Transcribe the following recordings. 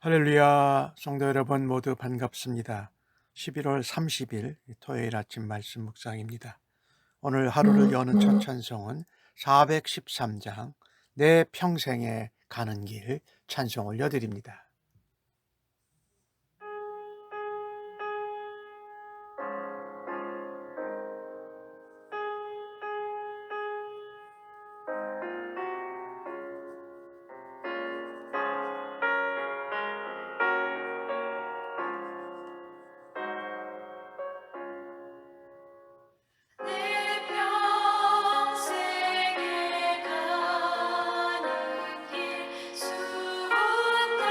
할렐루야, 성도 여러분 모두 반갑습니다. 11월 30일 토요일 아침 말씀 묵상입니다. 오늘 하루를 여는 첫 찬송은 413장 내 평생에 가는 길 찬송 올려드립니다. 내 평생에 가는 길 수없다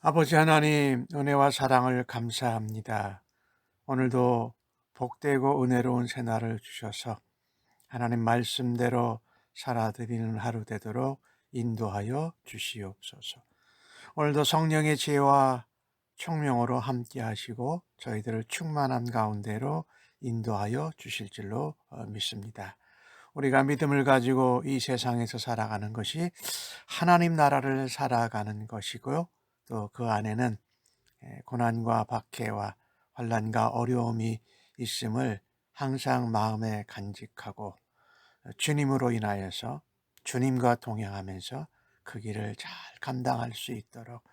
아버지 하나님, 은혜와 사랑을 감사합니다. 오늘도 복되고 은혜로운 새날을 주셔서 하나님 말씀대로 살아드리는 하루 되도록 인도하여 주시옵소서. 오늘도 성령의 지혜와 총명으로 함께 하시고 저희들을 충만한 가운데로 인도하여 주실 줄로 믿습니다. 우리가 믿음을 가지고 이 세상에서 살아가는 것이 하나님 나라를 살아가는 것이고요. 또 그 안에는 고난과 박해와 환난과 어려움이 있음을 항상 마음에 간직하고 주님으로 인하여서 주님과 동행하면서 그 길을 잘 감당할 수 있도록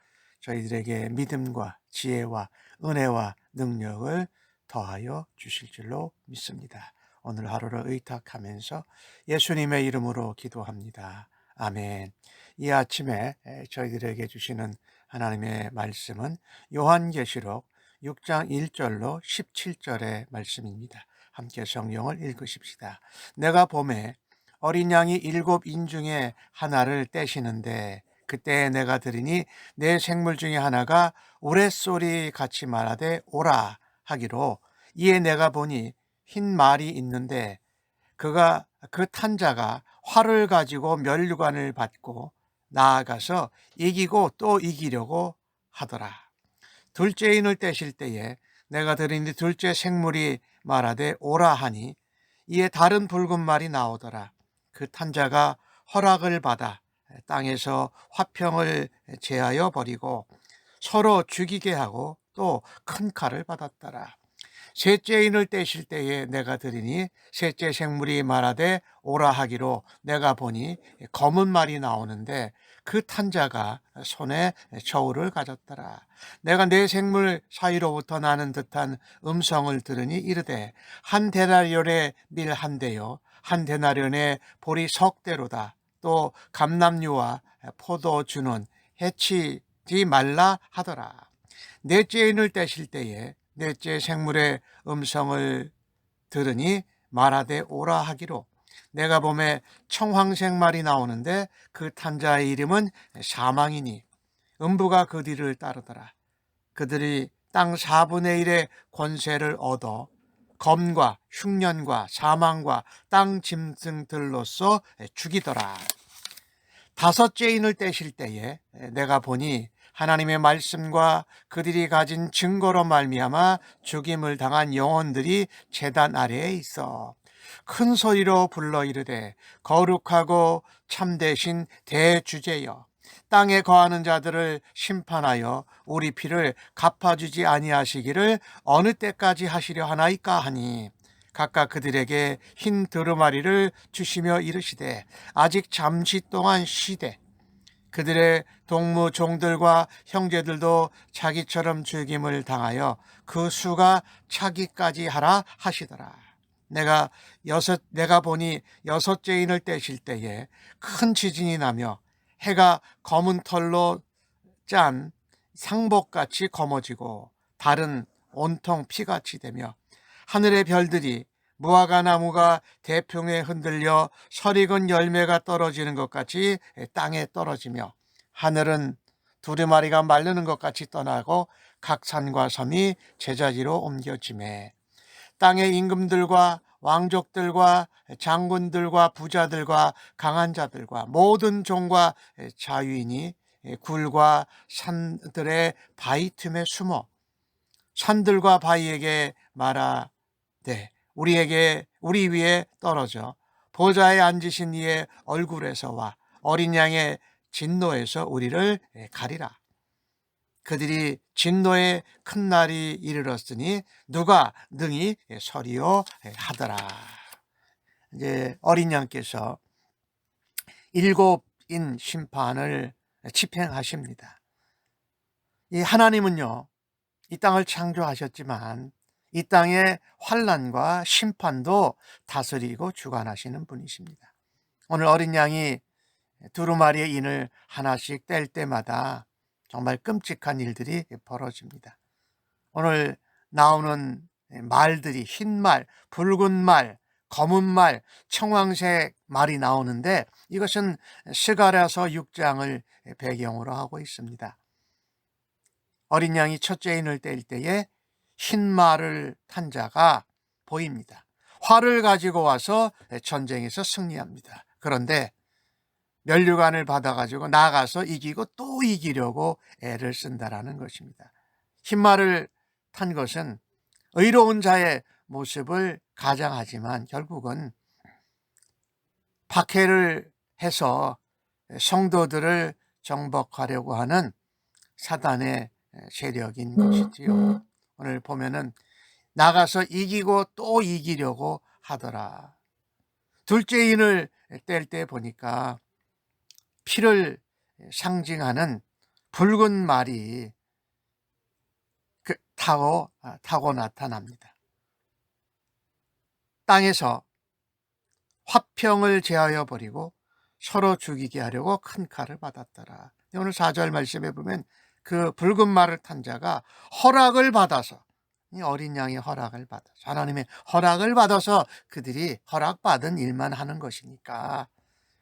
저희들에게 믿음과 지혜와 은혜와 능력을 더하여 주실 줄로 믿습니다. 오늘 하루를 의탁하면서 예수님의 이름으로 기도합니다. 아멘. 이 아침에 저희들에게 주시는 하나님의 말씀은 요한계시록 6장 1절로 17절의 말씀입니다. 함께 성경을 읽으십시다. 내가 봄에 어린 양이 7인 중에 하나를 떼시는데 그때 내가 들으니 내 생물 중에 하나가 우레소리 같이 말하되 오라 하기로, 이에 내가 보니 흰 말이 있는데 그 탄자가 활을 가지고 면류관을 받고 나아가서 이기고 또 이기려고 하더라. 둘째 인을 떼실 때에 내가 들으니 둘째 생물이 말하되 오라 하니, 이에 다른 붉은 말이 나오더라. 그 탄자가 허락을 받아 땅에서 화평을 제하여 버리고 서로 죽이게 하고 또 큰 칼을 받았더라. 셋째 인을 떼실 때에 내가 들으니 셋째 생물이 말하되 오라 하기로, 내가 보니 검은 말이 나오는데 그 탄자가 손에 저울을 가졌더라. 내가 네 생물 사이로부터 나는 듯한 음성을 들으니 이르되, 한 데나리온의 밀 한 대요 한 데나리온의 보리 석 대로다. 또 감람류와 포도주는 해치지 말라 하더라. 넷째 인을 떼실 때에 넷째 생물의 음성을 들으니 말하되 오라 하기로, 내가 봄에 청황색 말이 나오는데 그 탄자의 이름은 사망이니 음부가 그 뒤를 따르더라. 그들이 땅 4분의 1의 권세를 얻어 검과 흉년과 사망과 땅 짐승들로서 죽이더라. 다섯째 인을 떼실 때에 내가 보니 하나님의 말씀과 그들이 가진 증거로 말미암아 죽임을 당한 영혼들이 제단 아래에 있어 큰 소리로 불러 이르되, 거룩하고 참되신 대주제여, 땅에 거하는 자들을 심판하여 우리 피를 갚아주지 아니하시기를 어느 때까지 하시려 하나이까 하니, 각각 그들에게 흰 두루마리를 주시며 이르시되, 아직 잠시 동안 쉬되 그들의 동무 종들과 형제들도 자기처럼 죽임을 당하여 그 수가 차기까지 하라 하시더라. 내가 보니 여섯째 인을 떼실 때에 큰 지진이 나며 해가 검은 털로 짠 상복같이 검어지고 달은 온통 피같이 되며 하늘의 별들이 무화과 나무가 대풍에 흔들려 설익은 열매가 떨어지는 것 같이 땅에 떨어지며 하늘은 두루마리가 마르는 것 같이 떠나고 각 산과 섬이 제자리로 옮겨지매 땅의 임금들과 왕족들과 장군들과 부자들과 강한 자들과 모든 종과 자유인이 굴과 산들의 바위 틈에 숨어 산들과 바위에게 말하되, 우리 위에 떨어져 보좌에 앉으신 이의 얼굴에서와 어린 양의 진노에서 우리를 가리라. 그들이 진노의 큰 날이 이르렀으니 누가 능히 서리요 하더라. 이제 어린 양께서 7인 심판을 집행하십니다. 이 하나님은요, 이 땅을 창조하셨지만 이 땅의 환난과 심판도 다스리고 주관하시는 분이십니다. 오늘 어린 양이 두루마리의 인을 하나씩 뗄 때마다 정말 끔찍한 일들이 벌어집니다. 오늘 나오는 말들이 흰 말, 붉은 말, 검은 말, 청황색 말이 나오는데 이것은 스가랴서 6장을 배경으로 하고 있습니다. 어린 양이 첫째 인을 뗄 때에 흰 말을 탄 자가 보입니다. 활을 가지고 와서 전쟁에서 승리합니다. 그런데 면류관을 받아가지고 나가서 이기고 또 이기려고 애를 쓴다라는 것입니다. 흰 말을 탄 것은 의로운 자의 모습을 가장하지만 결국은 박해를 해서 성도들을 정복하려고 하는 사단의 세력인 것이지요. 오늘 보면은 나가서 이기고 또 이기려고 하더라. 둘째 인을 뗄 때 보니까 피를 상징하는 붉은 말이 타고 나타납니다. 땅에서 화평을 제하여 버리고 서로 죽이게 하려고 큰 칼을 받았더라. 오늘 4절 말씀에 보면 그 붉은 말을 탄 자가 허락을 받아서, 이 어린 양의 허락을 받아서, 하나님의 허락을 받아서 그들이 허락받은 일만 하는 것이니까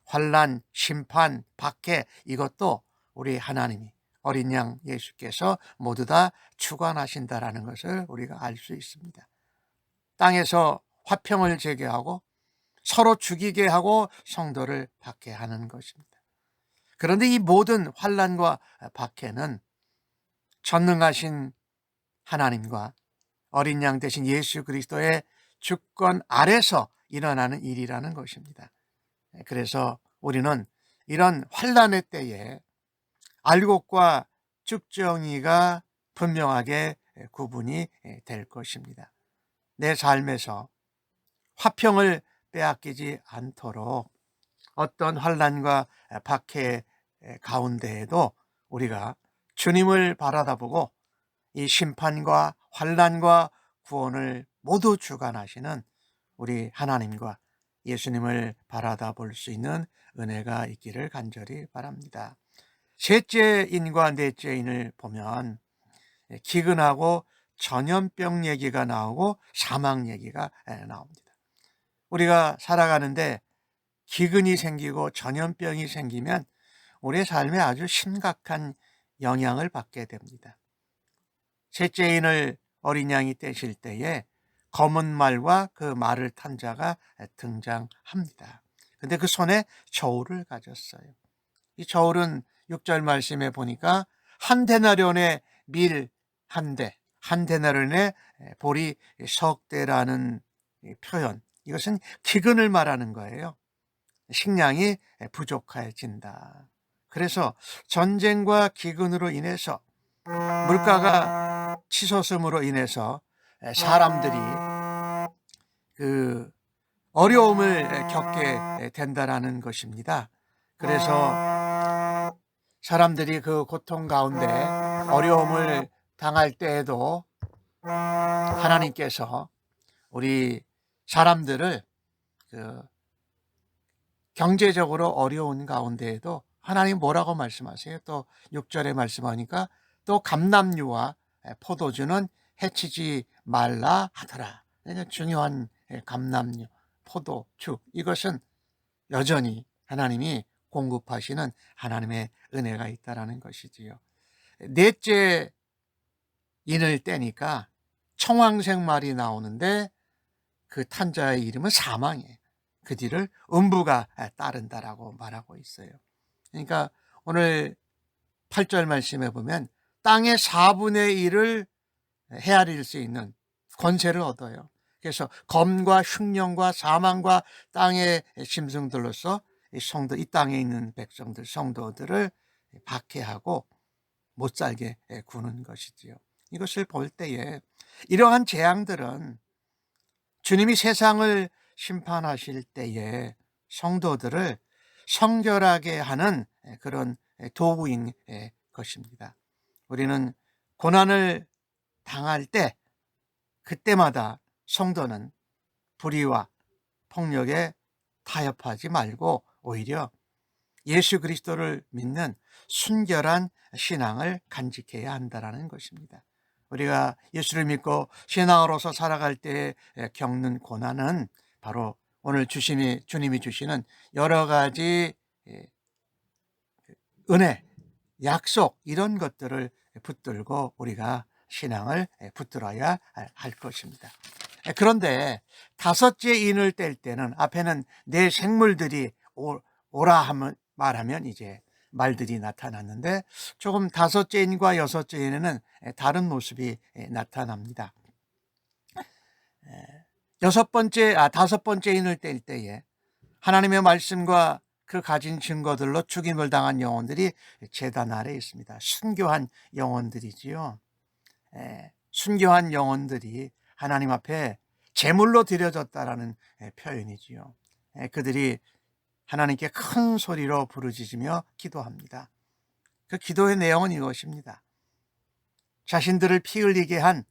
환난, 심판, 박해, 이것도 우리 하나님이, 어린 양 예수께서 모두 다 주관하신다라는 것을 우리가 알 수 있습니다. 땅에서 화평을 재개하고 서로 죽이게 하고 성도를 박해하는 것입니다. 그런데 이 모든 환난과 박해는 전능하신 하나님과 어린 양 대신 예수 그리스도의 주권 아래서 일어나는 일이라는 것입니다. 그래서 우리는 이런 환난의 때에 알곡과 쭉정이가 분명하게 구분이 될 것입니다. 내 삶에서 화평을 빼앗기지 않도록 어떤 환난과 박해 가운데에도 우리가 주님을 바라다보고 이 심판과 환난과 구원을 모두 주관하시는 우리 하나님과 예수님을 바라다 볼 수 있는 은혜가 있기를 간절히 바랍니다. 셋째 인과 넷째 인을 보면 기근하고 전염병 얘기가 나오고 사망 얘기가 나옵니다. 우리가 살아가는데 기근이 생기고 전염병이 생기면 우리의 삶에 아주 심각한 영향을 받게 됩니다. 셋째 인을 어린 양이 떼실 때에 검은 말과 그 말을 탄 자가 등장합니다. 근데 그 손에 저울을 가졌어요. 이 저울은 6절 말씀에 보니까 한 데나리온의 밀 한 대, 한 데나리온의 보리 석 대라는 표현, 이것은 기근을 말하는 거예요. 식량이 부족해진다. 그래서 전쟁과 기근으로 인해서 물가가 치솟음으로 인해서 사람들이 그 어려움을 겪게 된다라는 것입니다. 그래서 사람들이 그 고통 가운데 어려움을 당할 때에도 하나님께서 우리 사람들을 그 경제적으로 어려운 가운데에도 하나님 뭐라고 말씀하세요? 또 6절에 말씀하니까 또 감람류와 포도주는 해치지 말라 하더라. 중요한 감람류, 포도주, 이것은 여전히 하나님이 공급하시는 하나님의 은혜가 있다라는 것이지요. 넷째 인을 떼니까 청황색 말이 나오는데 그 탄자의 이름은 사망이에요. 그 뒤를 음부가 따른다라고 말하고 있어요. 그러니까 오늘 8절 말씀에 보면 땅의 4분의 1을 헤아릴 수 있는 권세를 얻어요. 그래서 검과 흉령과 사망과 땅의 짐승들로서 이 땅에 있는 백성들, 성도들을 박해하고 못 살게 구는 것이지요. 이것을 볼 때에 이러한 재앙들은 주님이 세상을 심판하실 때에 성도들을 성결하게 하는 그런 도구인 것입니다. 우리는 고난을 당할 때 그때마다 성도는 불의와 폭력에 타협하지 말고 오히려 예수 그리스도를 믿는 순결한 신앙을 간직해야 한다는 것입니다. 우리가 예수를 믿고 신앙으로서 살아갈 때 겪는 고난은 바로 오늘 주님이 주시는 여러 가지 은혜, 약속, 이런 것들을 붙들고 우리가 신앙을 붙들어야 할 것입니다. 그런데 다섯째 인을 뗄 때는 앞에는 내 생물들이 오라 하면 말하면 이제 말들이 나타났는데, 조금 다섯째 인과 여섯째 인에는 다른 모습이 나타납니다. 다섯 번째 인을 뗄 때에 하나님의 말씀과 그 가진 증거들로 죽임을 당한 영혼들이 제단 아래에 있습니다. 순교한 영혼들이지요. 순교한 영혼들이 하나님 앞에 제물로 드려졌다라는 표현이지요. 그들이 하나님께 큰 소리로 부르짖으며 기도합니다. 그 기도의 내용은 이것입니다. 자신들을 피 흘리게 한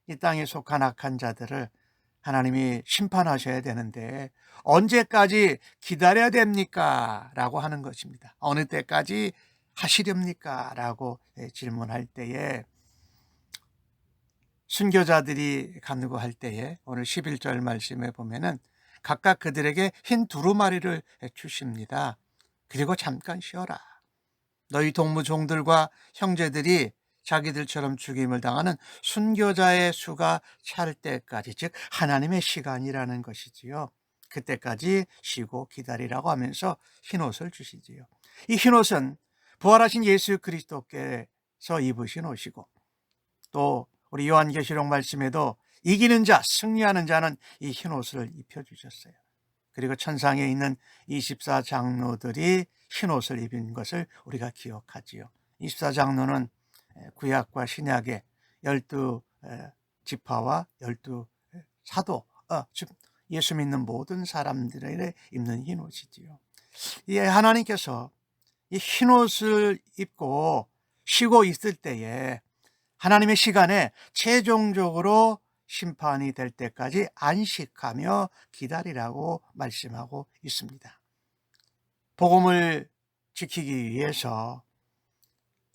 이 땅에 속한 악한 자들을 하나님이 심판하셔야 되는데 언제까지 기다려야 됩니까? 라고 하는 것입니다. 어느 때까지 하시렵니까? 라고 질문할 때에 순교자들이 간구할 때에 오늘 11절 말씀에 보면은 각각 그들에게 흰 두루마리를 주십니다. 그리고 잠깐 쉬어라. 너희 동무종들과 형제들이 자기들처럼 죽임을 당하는 순교자의 수가 찰 때까지, 즉 하나님의 시간이라는 것이지요. 그때까지 쉬고 기다리라고 하면서 흰옷을 주시지요. 이 흰옷은 부활하신 예수 그리스도께서 입으신 옷이고, 또 우리 요한계시록 말씀에도 이기는 자, 승리하는 자는 이 흰옷을 입혀주셨어요. 그리고 천상에 있는 24장로들이 흰옷을 입은 것을 우리가 기억하지요. 24장로는 구약과 신약의 12지파와 12사도, 즉 예수 믿는 모든 사람들의 입는 흰옷이지요. 하나님께서 이 흰옷을 입고 쉬고 있을 때에 하나님의 시간에 최종적으로 심판이 될 때까지 안식하며 기다리라고 말씀하고 있습니다. 복음을 지키기 위해서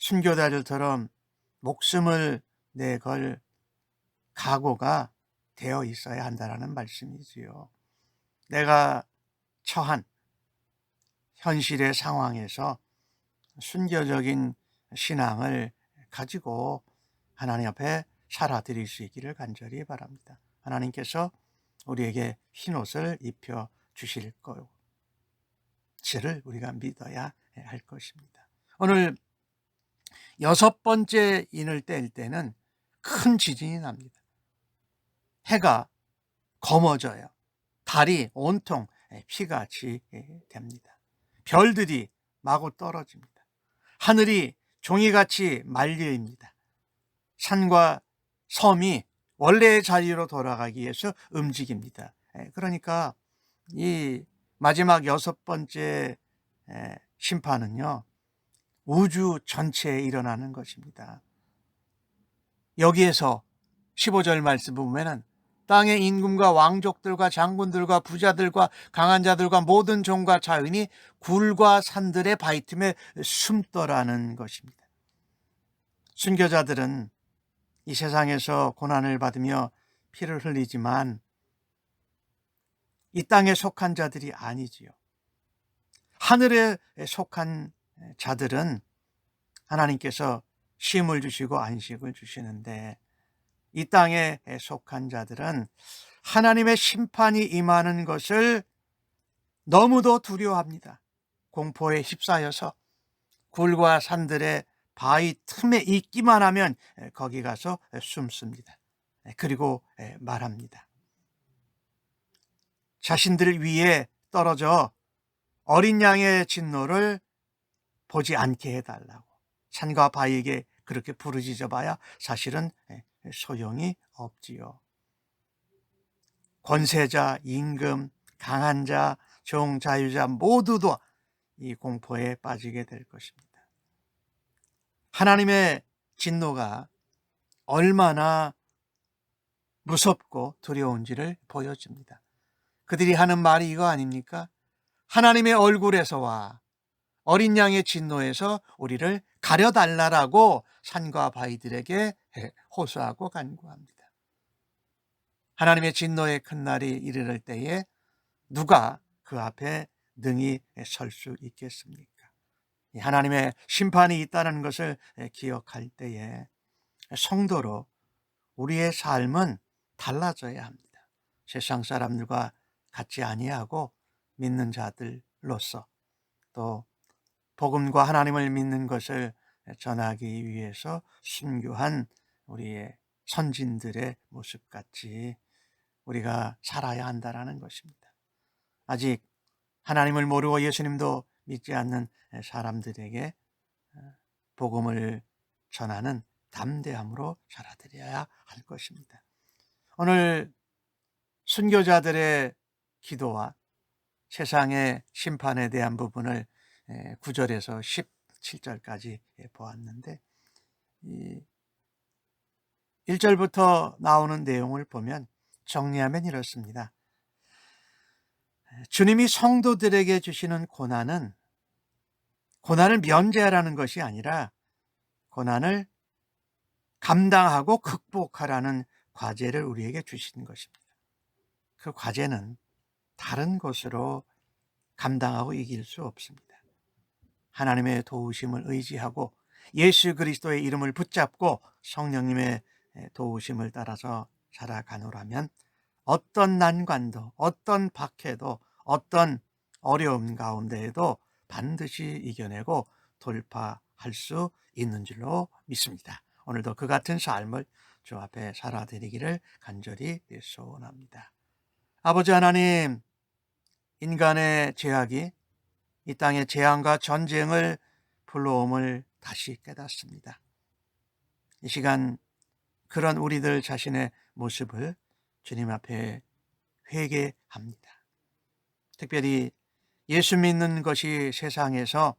순교자들처럼 목숨을 내걸 각오가 되어 있어야 한다는 말씀이지요. 내가 처한 현실의 상황에서 순교적인 신앙을 가지고 하나님 앞에 살아드릴 수 있기를 간절히 바랍니다. 하나님께서 우리에게 흰옷을 입혀 주실 것을 우리가 믿어야 할 것입니다. 오늘 여섯 번째 인을 뗄 때는 큰 지진이 납니다. 해가 검어져요. 달이 온통 피같이 됩니다. 별들이 마구 떨어집니다. 하늘이 종이같이 말려입니다. 산과 섬이 원래의 자리로 돌아가기 위해서 움직입니다. 그러니까 이 마지막 여섯 번째 심판은요, 우주 전체에 일어나는 것입니다. 여기에서 15절 말씀 보면은 땅의 임금과 왕족들과 장군들과 부자들과 강한 자들과 모든 종과 자연이 굴과 산들의 바위 틈에 숨더라는 것입니다. 순교자들은 이 세상에서 고난을 받으며 피를 흘리지만 이 땅에 속한 자들이 아니지요. 하늘에 속한 자들은 하나님께서 쉼을 주시고 안식을 주시는데, 이 땅에 속한 자들은 하나님의 심판이 임하는 것을 너무도 두려워합니다. 공포에 휩싸여서 굴과 산들의 바위 틈에 있기만 하면 거기 가서 숨습니다. 그리고 말합니다. 자신들 위에 떨어져 어린 양의 진노를 보지 않게 해달라고 산과 바위에게 그렇게 부르짖어 봐야 사실은 소용이 없지요. 권세자, 임금, 강한 자, 종, 자유자 모두도 이 공포에 빠지게 될 것입니다. 하나님의 진노가 얼마나 무섭고 두려운지를 보여줍니다. 그들이 하는 말이 이거 아닙니까? 하나님의 얼굴에서와 어린 양의 진노에서 우리를 가려달라라고 산과 바위들에게 호소하고 간구합니다. 하나님의 진노의 큰 날이 이르를 때에 누가 그 앞에 능히 설 수 있겠습니까? 하나님의 심판이 있다는 것을 기억할 때에 성도로 우리의 삶은 달라져야 합니다. 세상 사람들과 같지 아니하고 믿는 자들로서 또 복음과 하나님을 믿는 것을 전하기 위해서 순교한 우리의 선진들의 모습같이 우리가 살아야 한다는 것입니다. 아직 하나님을 모르고 예수님도 믿지 않는 사람들에게 복음을 전하는 담대함으로 살아드려야 할 것입니다. 오늘 순교자들의 기도와 세상의 심판에 대한 부분을 9절에서 17절까지 보았는데, 1절부터 나오는 내용을 보면 정리하면 이렇습니다. 주님이 성도들에게 주시는 고난을 면제하라는 것이 아니라 고난을 감당하고 극복하라는 과제를 우리에게 주신 것입니다. 그 과제는 다른 것으로 감당하고 이길 수 없습니다. 하나님의 도우심을 의지하고 예수 그리스도의 이름을 붙잡고 성령님의 도우심을 따라서 살아가노라면 어떤 난관도, 어떤 박해도, 어떤 어려움 가운데에도 반드시 이겨내고 돌파할 수 있는 줄로 믿습니다. 오늘도 그 같은 삶을 주 앞에 살아드리기를 간절히 소원합니다. 아버지 하나님, 인간의 죄악이 이 땅의 재앙과 전쟁을 불러옴을 다시 깨닫습니다. 이 시간 그런 우리들 자신의 모습을 주님 앞에 회개합니다. 특별히 예수 믿는 것이 세상에서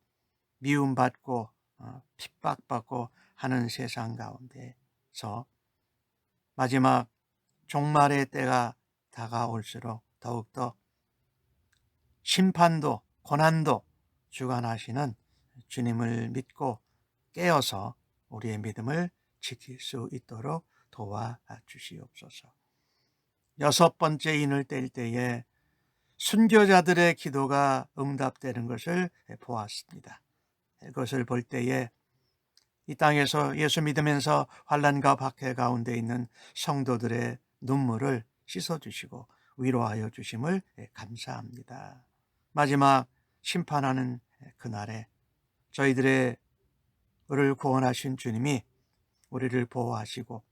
미움받고 핍박받고 하는 세상 가운데서 마지막 종말의 때가 다가올수록 더욱더 심판도 고난도 주관하시는 주님을 믿고 깨어서 우리의 믿음을 지킬 수 있도록 도와주시옵소서. 6번째 인을 뗄 때에 순교자들의 기도가 응답되는 것을 보았습니다. 그것을 볼 때에 이 땅에서 예수 믿으면서 환난과 박해 가운데 있는 성도들의 눈물을 씻어주시고 위로하여 주심을 감사합니다. 마지막 심판하는 그날에 저희들의 우리를 구원하신 주님이 우리를 보호하시고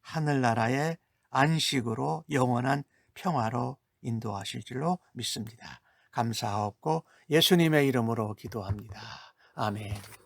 하늘나라의 안식으로 영원한 평화로 인도하실 줄로 믿습니다. 감사하옵고 예수님의 이름으로 기도합니다. 아멘.